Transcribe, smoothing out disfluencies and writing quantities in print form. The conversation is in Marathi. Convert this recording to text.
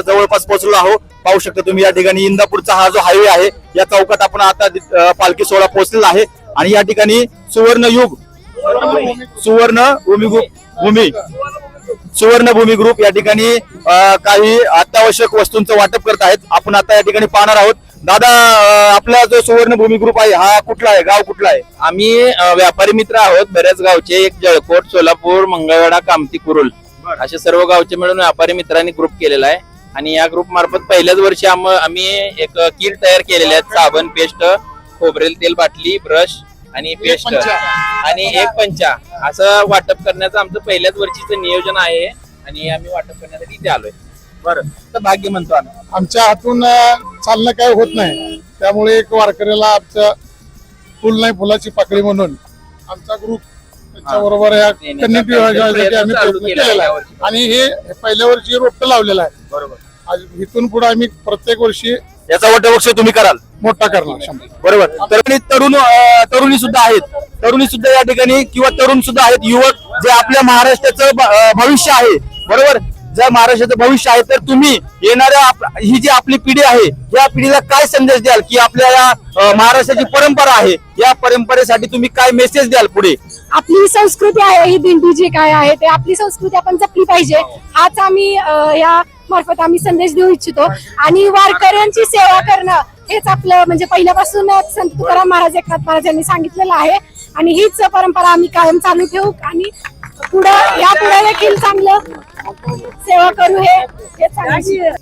जवळपास पोहोचलो आहोत। पाहू शकता तुम्ही या ठिकाणी इंदापूरचा हा जो हायवे आहे या चौकात आपण आता पालखी सोहळा पोहोचलेला आहे आणि या ठिकाणी सुवर्ण भूमी ग्रुप या ठिकाणी काही अत्यावश्यक वस्तूंचं वाटप करत आहेत। आपण आता या ठिकाणी पाहणार आहोत। दादा, आपला जो सुवर्ण भूमी ग्रुप आहे हा कुठला आहे, गाव कुठला आहे? आम्ही व्यापारी मित्र आहोत बऱ्याच गावचे, एक जळकोट, सोलापूर, मंगळवेढा, कामती, कुरुल असे सर्व गावचे मिळून व्यापारी मित्रांनी ग्रुप केलेला आहे आणि या ग्रुप मार्फत पहिल्याच वर्षी आम्ही एक किट तयार केलेले आहेत। साबण, पेस्ट, खोबरेल तेल बाटली, ब्रश आणि पेस्ट आणि एक पंचा असं वाटप करण्याचं आमचं पहिल्याच वर्षीचं नियोजन आहे आणि आम्ही वाटप करण्यासाठी इथे आलोय। बरं, तर भाग्य म्हणतो आम्ही। आमच्या हातून चालणं काय होत नाही, त्यामुळे एक वारकऱ्याला आमच्या फुल नाही फुलाची पाकळी म्हणून आमचा ग्रुप त्याच्याबरोबर या कनेक्ट योजनेसाठी आम्ही प्रयत्न केलेला आहे आणि हे पहिल्या वर्षी रोपटं लावलेलं आहे। बरोबर, आज इथून पुढे आम्ही प्रत्येक वर्षी याचा वटवृक्ष तुम्ही कराल, मोठा करणार। बरोबर। तरुणी सुद्धा आहेत, तरुणी सुद्धा या ठिकाणी किंवा तरुण सुद्धा आहेत, युवक जे आपल्या महाराष्ट्राचं भविष्य आहे, बरोबर, ज्या महाराष्ट्राचं भविष्य आहे। तर तुम्ही येणाऱ्या ही जी आपली पिढी आहे या पिढीला काय संदेश द्याल की आपल्या या महाराष्ट्राची परंपरा आहे या परंपरेसाठी तुम्ही काय मेसेज द्याल पुढे? आपली संस्कृती आहे ही दिंडी जी काय आहे ते आपली संस्कृती आपण जपली पाहिजे, हाच आम्ही या मार्फत आम्ही संदेश देऊ इच्छितो आणि वारकऱ्यांची सेवा करणं हेच आपलं म्हणजे पहिल्यापासून संत तुकाराम महाराज, एकनाथ महाराजांनी सांगितलेलं आहे आणि हीच परंपरा आम्ही कायम चालू ठेवू आणि पुढे देखील चांगलं सेवा करू हे सांगायचं।